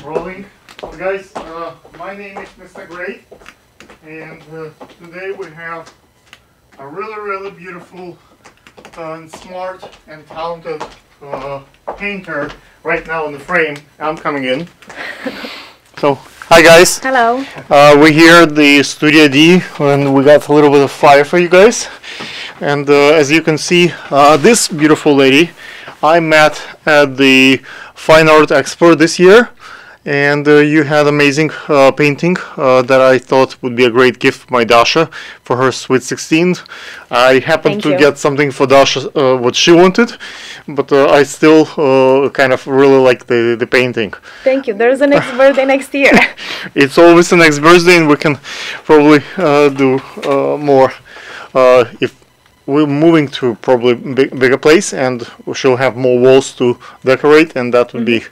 Rolling. Well, guys, my name is Mr. Gray, and today we have a really beautiful and smart and talented painter right now in the frame. I'm coming in. So, hi guys. Hello. We're here at the Studio D, and we got a little bit of fire for you guys. And as you can see, this beautiful lady I met at the Fine Art Expo this year, and you had amazing painting that I thought would be a great gift for my Dasha for her Sweet 16. I happened to get something for Dasha what she wanted, but I still kind of really like the painting. Thank you. There's a next birthday next year. It's always the next birthday, and we can probably do more if we're moving to probably bigger place, and she'll have more walls to decorate, and that would be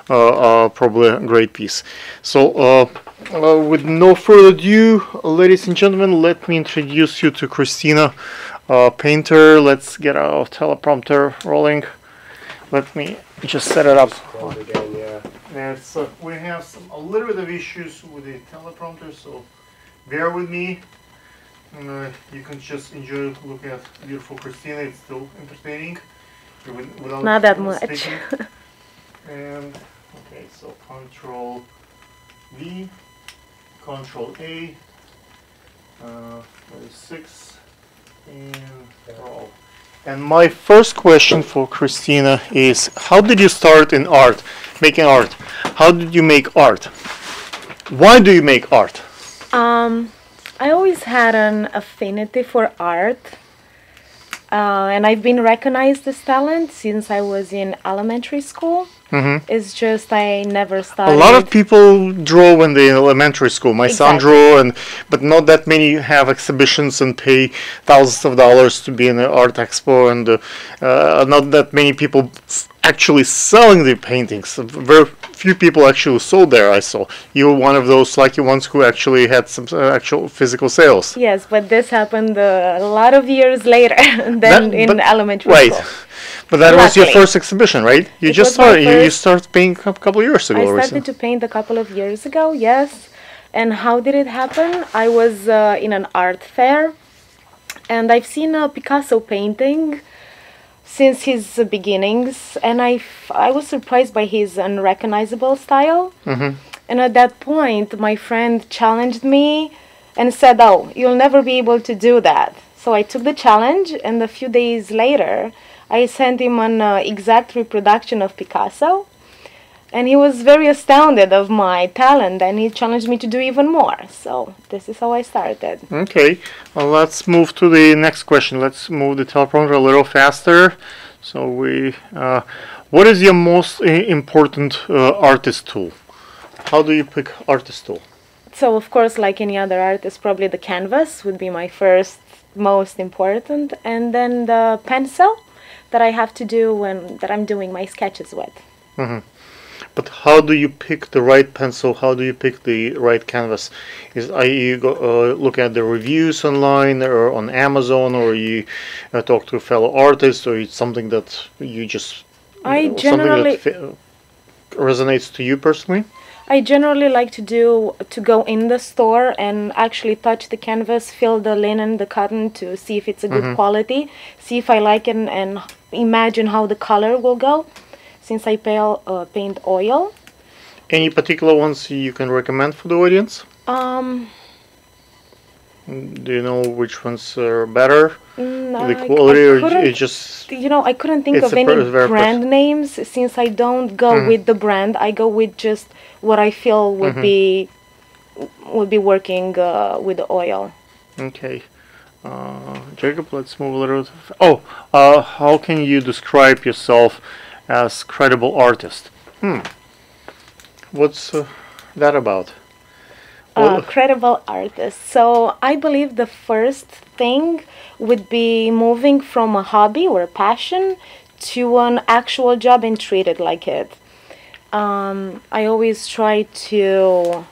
probably a great piece. So with no further ado, ladies and gentlemen, let me introduce you to Christina, painter. Let's get our teleprompter rolling. Let me just set it up. It's, we have a little bit of issues with the teleprompter, so bear with me. And you can just enjoy looking at beautiful Christina. It's still entertaining. Without not that much. And okay, so Control V, Control A, 36, and roll. And my first question for Christina is: how did you start in art, making art? How did you make art? Why do you make art? I always had an affinity for art, and I've been recognized as talent since I was in elementary school. It's just I never started. A lot of people draw when they're in elementary school. My son drew, but not that many have exhibitions and pay thousands of dollars to be in an art expo, and not that many people actually selling the paintings. Very few people actually sold there. I saw you were one of those lucky ones who actually had some actual physical sales. Yes, but this happened a lot of years later than in elementary school. But that was your first exhibition, right? You just started. You started painting a couple of years ago. I started to paint a couple of years ago. Yes. And how did it happen? I was in an art fair, and I've seen a Picasso painting since his beginnings, and I was surprised by his unrecognizable style. And at that point, my friend challenged me and said, "Oh, you'll never be able to do that." So I took the challenge, and a few days later, I sent him an exact reproduction of Picasso, and he was very astounded of my talent, and he challenged me to do even more. So this is how I started. Okay, well, let's move to the next question. Let's move the teleprompter a little faster. So what is your most important artist tool? How do you pick artist tool? So of course, like any other artist, probably the canvas would be my first most important, and then the pencil that I have to do that I'm doing my sketches with. But how do you pick the right pencil? How do you pick the right canvas? You look at the reviews online or on Amazon, or you talk to a fellow artist, or it's something that you just something that resonates to you personally? I generally like to go in the store and actually touch the canvas, feel the linen, the cotton, to see if it's a good quality, see if I like it, and imagine how the color will go, since I paint oil. Any particular ones you can recommend for the audience? Do you know which ones are better? The quality, or it just... You know, I couldn't think of any brand names, since I don't go with the brand. I go with just what I feel would be working with the oil. Okay. Jacob, let's move a little bit. How can you describe yourself as credible artist? What's that about? Credible artist. So I believe the first thing would be moving from a hobby or a passion to an actual job and treat it like it. I always try to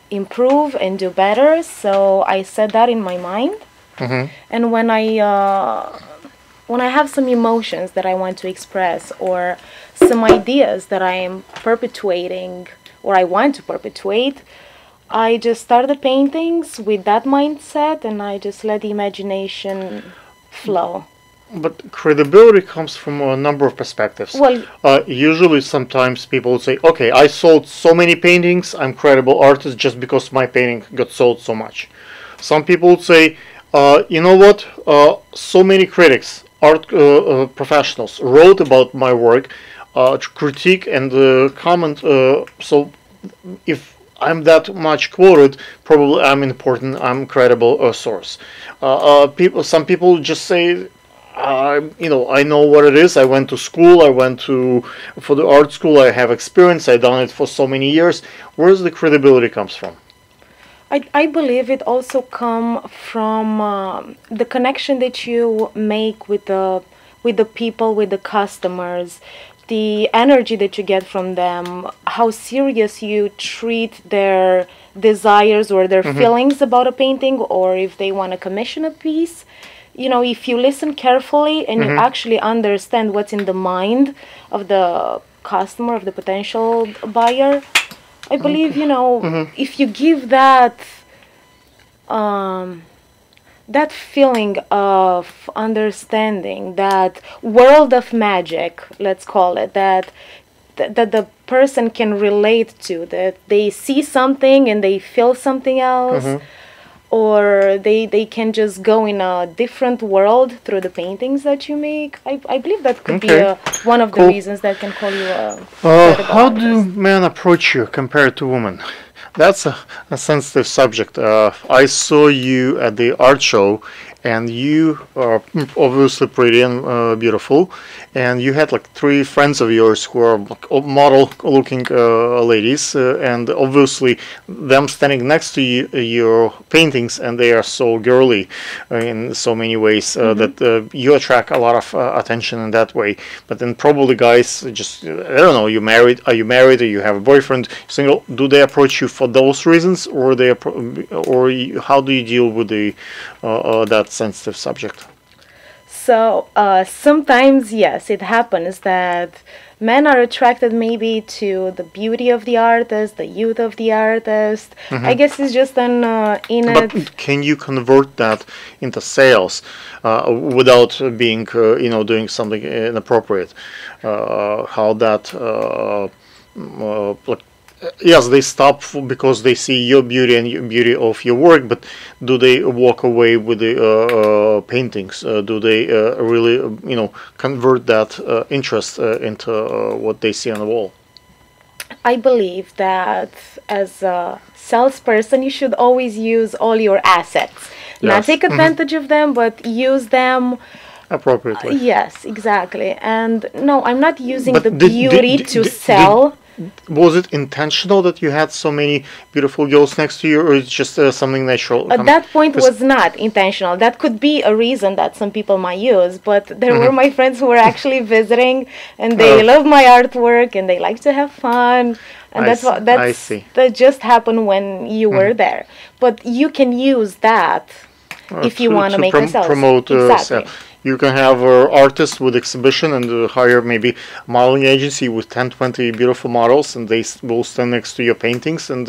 improve and do better, so I set that in my mind. And when I have some emotions that I want to express, or some ideas that I am perpetuating or I want to perpetuate, I just start the paintings with that mindset and I just let the imagination flow. But credibility comes from a number of perspectives. Well, Usually, sometimes people would say, "Okay, I sold so many paintings. I'm credible artist just because my painting got sold so much." Some people would say, "You know what? So many critics, art professionals, wrote about my work, critique and comment. So if I'm that much quoted, probably I'm important. I'm credible source." Some people just say, I know what it is. I went to school. I went for the art school. I have experience. I've done it for so many years. Where does the credibility comes from? I believe it also come from the connection that you make with the people, with the customers, the energy that you get from them, how serious you treat their desires or their feelings about a painting, or if they want to commission a piece. If you listen carefully and you actually understand what's in the mind of the customer, of the potential buyer, I believe, if you give that that feeling of understanding, that world of magic, let's call it, that the person can relate to, that they see something and they feel something else, or they can just go in a different world through the paintings that you make. I believe that could be one of the reasons that can call you a credible How do artist. men approach you compared to women? That's a sensitive subject. I saw you at the art show, and you are obviously pretty and beautiful, and you had like three friends of yours who are like model-looking ladies, and obviously them standing next to you, your paintings, and they are so girly in so many ways that you attract a lot of attention in that way. But then probably guys just, I don't know, you married? Are you married? Or you have a boyfriend? Single? Do they approach you for those reasons, or how do you deal with that sensitive subject? So sometimes, yes, it happens that men are attracted maybe to the beauty of the artist, the youth of the artist. I guess it's just an innate. But can you convert that into sales without being, doing something inappropriate? How that, like, yes, they stop because they see your beauty and your beauty of your work, but do they walk away with the paintings? Do they really, convert that interest into what they see on the wall? I believe that as a salesperson, you should always use all your assets. Not Yes. take advantage of them, but use them. Appropriately. Yes, exactly. And no, I'm not using But the beauty to sell. Was it intentional that you had so many beautiful girls next to you, or it's just something natural? At that point was not intentional. That could be a reason that some people might use, but there were my friends who were actually visiting, and they love my artwork and they like to have fun, and I see. that just happened when you were there. But you can use that if you want to make a sales. Promote Exactly. you can have artists with exhibition and hire maybe a modeling agency with 10-20 beautiful models, and they will stand next to your paintings, and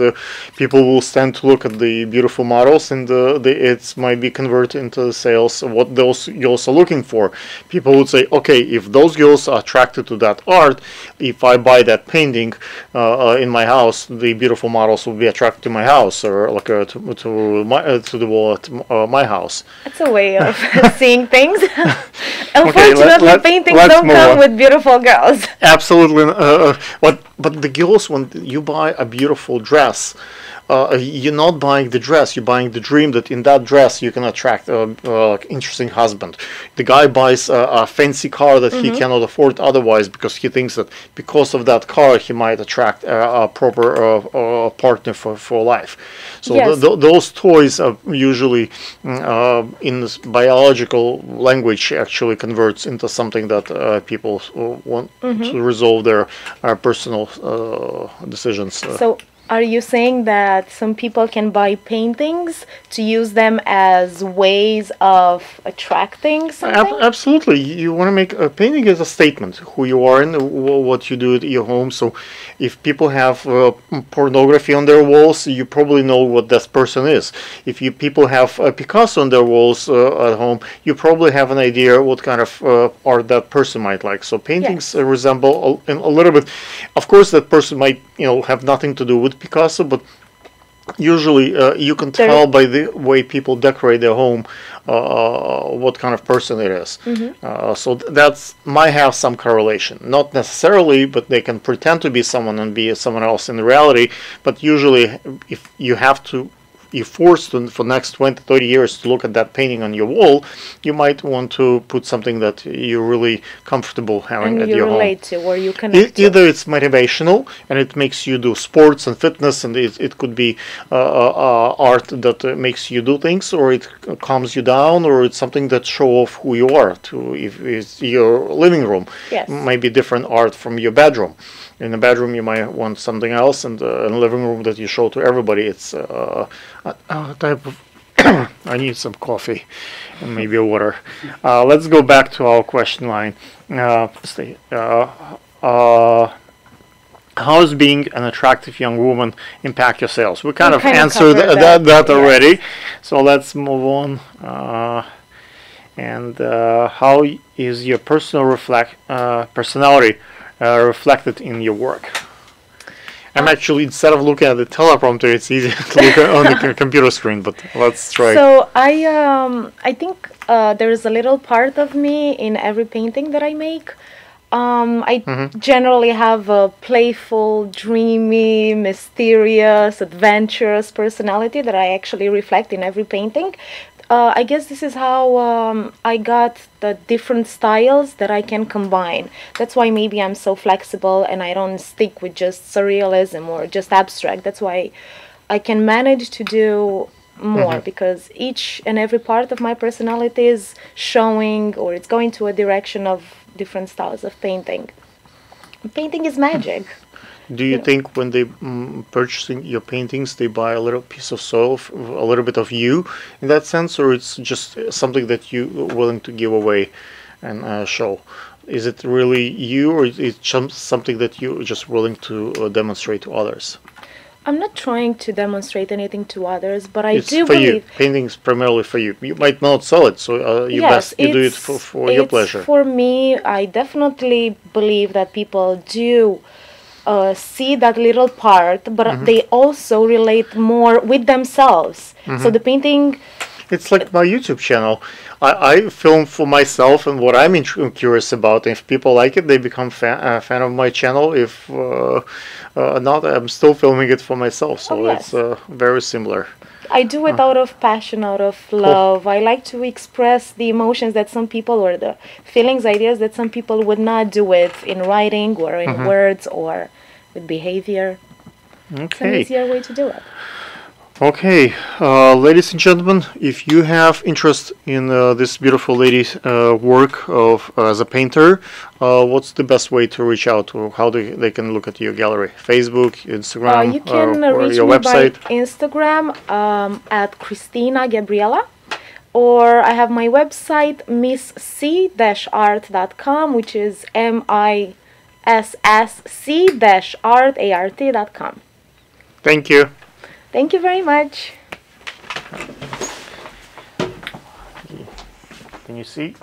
people will stand to look at the beautiful models, and it might be converted into sales of what those girls are looking for. People would say, okay, if those girls are attracted to that art, if I buy that painting in my house, the beautiful models will be attracted to my house, or like to the wall at my house. That's a way of seeing things. Okay, Unfortunately, paintings let's don't move come on. with beautiful girls. Absolutely. But the girls, when you buy a beautiful dress, you're not buying the dress. You're buying the dream that in that dress you can attract a interesting husband. The guy buys a fancy car that he cannot afford otherwise because he thinks that because of that car he might attract a proper partner for life. So Yes. those toys are usually in this biological language actually converts into something that people want to resolve their personal decisions. So Are you saying that some people can buy paintings to use them as ways of attracting something? Absolutely. You want to make a painting as a statement, who you are and what you do at your home. So if people have pornography on their walls, you probably know what that person is. If people have Picasso on their walls at home, you probably have an idea what kind of art that person might like. So paintings Yes. resemble a little bit. Of course, that person might have nothing to do with Picasso, but usually you can tell by the way people decorate their home what kind of person it is. So that's might have some correlation, not necessarily, but they can pretend to be someone and be someone else in reality. But usually if you have to, you're forced to, for next 20, 30 years to look at that painting on your wall, you might want to put something that you're really comfortable having And at you your home. relate to, or you connect to. Either it's motivational and it makes you do sports and fitness, and it could be art that makes you do things, or it calms you down, or it's something that show off who you are. To if it's your living room, Yes. might be different art from your bedroom. In the bedroom, you might want something else, and in the living room that you show to everybody, it's a type of. I need some coffee and maybe a water. Let's go back to our question line. How does being an attractive young woman impact your sales? We kind of kind of answered covered that that, already. So let's move on. How is your personality reflected in your work? I'm actually, instead of looking at the teleprompter, it's easier to look on the computer screen, but let's try. So I think there is a little part of me in every painting that I make. I generally have a playful, dreamy, mysterious, adventurous personality that I actually reflect in every painting. I guess this is how I got the different styles that I can combine. That's why maybe I'm so flexible and I don't stick with just surrealism or just abstract. That's why I can manage to do more, because each and every part of my personality is showing, or it's going to a direction of different styles of painting. Painting is magic. Do you think when they purchasing your paintings, they buy a little piece of soul, a little bit of you in that sense, or it's just something that you are willing to give away and show? Is it really you, or is it something that you're just willing to demonstrate to others? I'm not trying to demonstrate anything to others, but I It's do for you. believe. Paintings primarily for you. You might not sell it, so you Yes, do it for your pleasure. For me, I definitely believe that people do see that little part, but they also relate more with themselves. So the painting, It's like my YouTube channel. I film for myself and what I'm curious about. If people like it, they become fan of my channel. If not, I'm still filming it for myself. So yes. it's very similar. I do it out of passion, out of love. I like to express the emotions that some people, or the feelings, ideas that some people would not do it in writing or in words or with behavior. It's an Okay. easier way to do it. Okay, ladies and gentlemen, if you have interest in this beautiful lady's work of as a painter, what's the best way to reach out, or how they can look at your gallery? Facebook, Instagram, You can or reach your me website? by Instagram at Christina Gabriela, or I have my website missc-art.com, which is missc-art.com. Thank you. Thank you very much. Can you see?